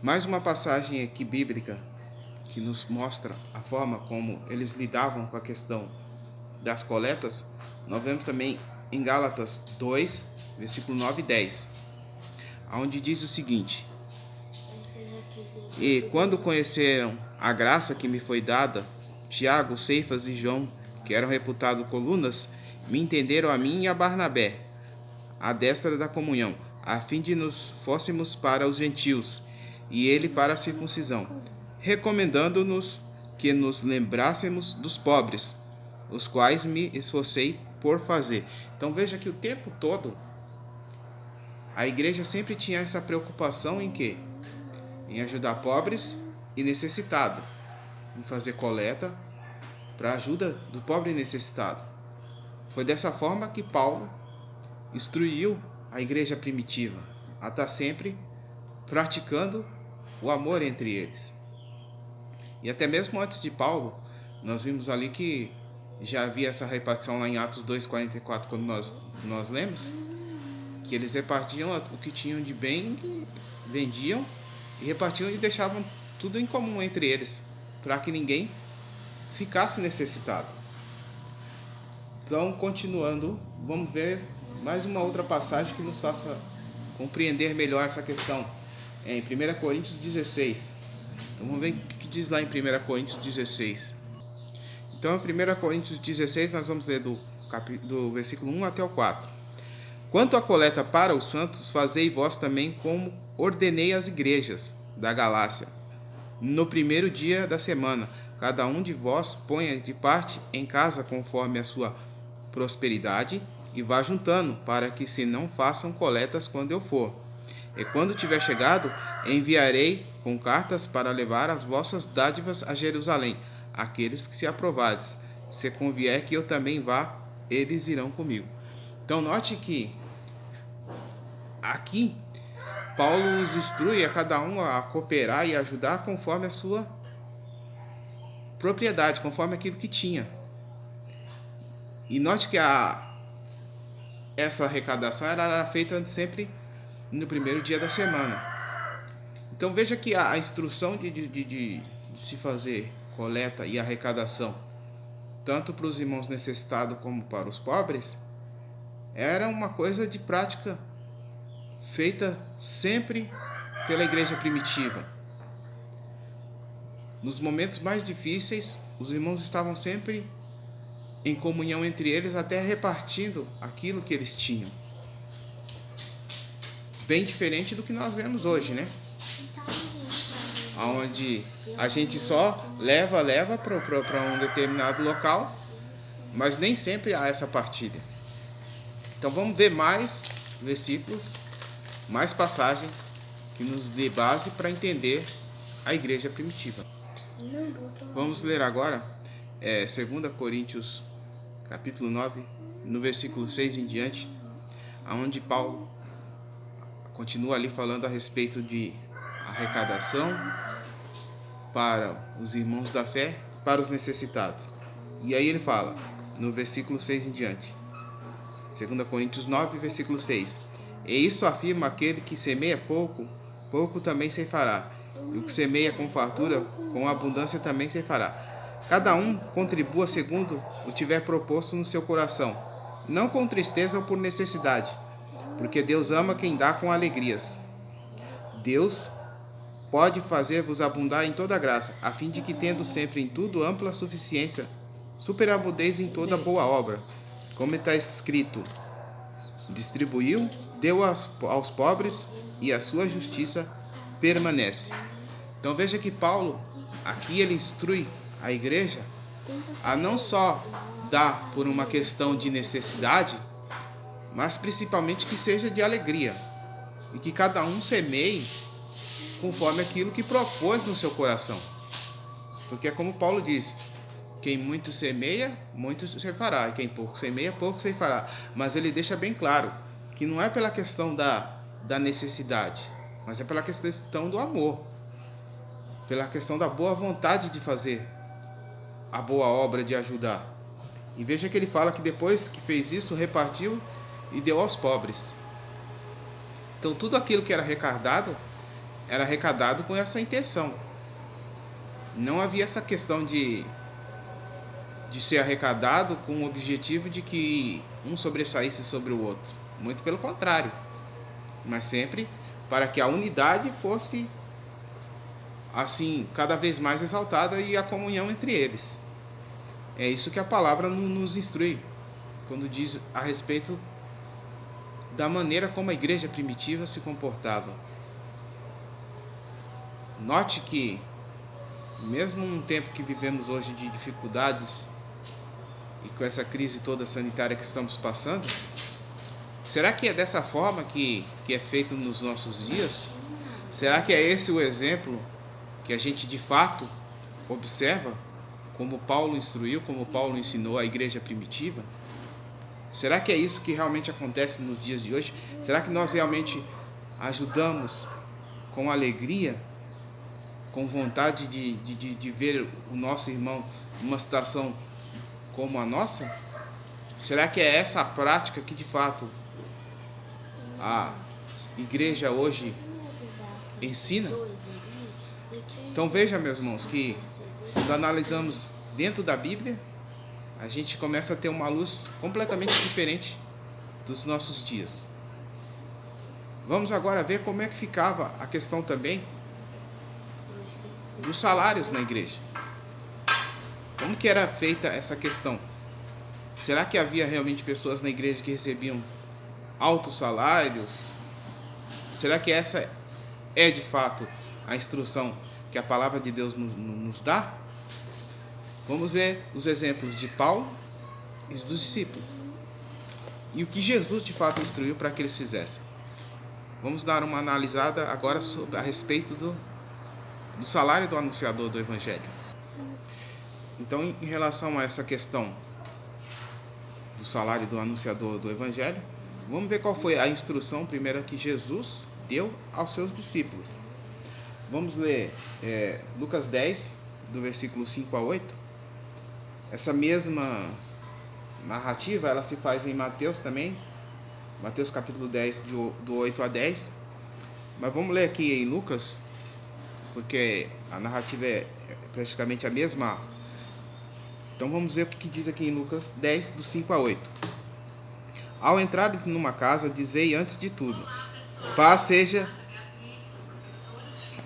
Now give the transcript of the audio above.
Mais uma passagem aqui bíblica que nos mostra a forma como eles lidavam com a questão das coletas. Nós vemos também em Gálatas 2, versículo 9 e 10, onde diz o seguinte: E quando conheceram a graça que me foi dada, Tiago, Ceifas e João, que eram reputados colunas, me entenderam a mim e a Barnabé, à destra da comunhão, a fim de nos fôssemos para os gentios, e ele para a circuncisão, recomendando-nos que nos lembrássemos dos pobres, os quais me esforcei por fazer. Então veja que o tempo todo a igreja sempre tinha essa preocupação em quê? Em ajudar pobres e necessitados, em fazer coleta para a ajuda do pobre e necessitado. Foi dessa forma que Paulo instruiu a igreja primitiva a estar sempre praticando o amor entre eles. E até mesmo antes de Paulo, nós vimos ali que já havia essa repartição lá em Atos 2,44, quando nós lemos, que eles repartiam o que tinham de bem, vendiam e repartiam e deixavam tudo em comum entre eles, para que ninguém ficasse necessitado. Então, continuando, vamos ver mais uma outra passagem que nos faça compreender melhor essa questão. Em 1 Coríntios 16. Então, vamos ver o que diz lá em 1 Coríntios 16. Então, em 1 Coríntios 16, nós vamos ler do versículo 1 até o 4. Quanto à coleta para os santos, fazei vós também como ordenei às igrejas da Galácia. No primeiro dia da semana, cada um de vós ponha de parte em casa conforme a sua prosperidade e vá juntando, para que se não façam coletas quando eu for. E quando tiver chegado, enviarei com cartas para levar as vossas dádivas a Jerusalém, aqueles que se aprovardes. Se convier que eu também vá, eles irão comigo. Então note que aqui Paulo nos instrui a cada um a cooperar e ajudar conforme a sua propriedade, conforme aquilo que tinha. E note que essa arrecadação era feita sempre no primeiro dia da semana. Então veja que a instrução de se fazer coleta e arrecadação, tanto para os irmãos necessitados como para os pobres, era uma coisa de prática feita sempre pela igreja primitiva. Nos momentos mais difíceis, os irmãos estavam sempre em comunhão entre eles, até repartindo aquilo que eles tinham. Bem diferente do que nós vemos hoje, né? Onde a gente só leva para um determinado local, mas nem sempre há essa partilha. Então vamos ver mais versículos, mais passagem que nos dê base para entender a igreja primitiva. Vamos ler agora 2 Coríntios capítulo 9, no versículo 6 em diante, onde Paulo continua ali falando a respeito de arrecadação para os irmãos da fé, para os necessitados. E aí ele fala, no versículo 6 em diante, 2 Coríntios 9, versículo 6. E isto afirma aquele que semeia pouco, pouco também ceifará. E o que semeia com fartura, com abundância também ceifará. Cada um contribua segundo o tiver proposto no seu coração, não com tristeza ou por necessidade, porque Deus ama quem dá com alegrias. Deus pode fazer-vos abundar em toda graça, a fim de que, tendo sempre em tudo ampla suficiência, superabundeis em toda boa obra, como está escrito: distribuiu, deu aos pobres, e a sua justiça permanece. Então veja que Paulo, aqui ele instrui a igreja a não só dar por uma questão de necessidade, mas principalmente que seja de alegria, e que cada um semeie conforme aquilo que propôs no seu coração. Porque é como Paulo diz: quem muito semeia, muito ceifará, e quem pouco semeia, pouco ceifará. Mas ele deixa bem claro que não é pela questão da necessidade, mas é pela questão do amor, pela questão da boa vontade de fazer a boa obra de ajudar. E veja que ele fala que depois que fez isso, repartiu e deu aos pobres. Então tudo aquilo que era arrecadado era arrecadado com essa intenção. Não havia essa questão de ser arrecadado com o objetivo de que um sobressaísse sobre o outro. Muito pelo contrário. Mas sempre para que a unidade fosse assim cada vez mais exaltada e a comunhão entre eles. É isso que a palavra nos instrui quando diz a respeito da maneira como a igreja primitiva se comportava. Note que mesmo num tempo que vivemos hoje de dificuldades e com essa crise toda sanitária que estamos passando, será que é dessa forma que é feito nos nossos dias? Será que é esse o exemplo que a gente de fato observa, como Paulo instruiu, como Paulo ensinou a igreja primitiva? Será que é isso que realmente acontece nos dias de hoje? Será que nós realmente ajudamos com alegria, com vontade de ver o nosso irmão numa situação como a nossa? Será que é essa a prática que de fato a igreja hoje ensina? Então veja, meus irmãos, que quando analisamos dentro da Bíblia, a gente começa a ter uma luz completamente diferente dos nossos dias. Vamos agora ver como é que ficava a questão também dos salários na igreja. Como que era feita essa questão? Será que havia realmente pessoas na igreja que recebiam altos salários? Será que essa é de fato a instrução que a palavra de Deus nos dá? Vamos ver os exemplos de Paulo e dos discípulos. E o que Jesus de fato instruiu para que eles fizessem. Vamos dar uma analisada agora a respeito do salário do anunciador do Evangelho. Então, em relação a essa questão do salário do anunciador do Evangelho, vamos ver qual foi a instrução primeira que Jesus deu aos seus discípulos. Vamos ler Lucas 10, do versículo 5 a 8. Essa mesma narrativa, ela se faz em Mateus também, Mateus capítulo 10, do 8 a 10. Mas vamos ler aqui em Lucas, porque a narrativa é praticamente a mesma. Então vamos ver o que diz aqui em Lucas 10, do 5 a 8. Ao entrares numa casa, dizei antes de tudo: paz seja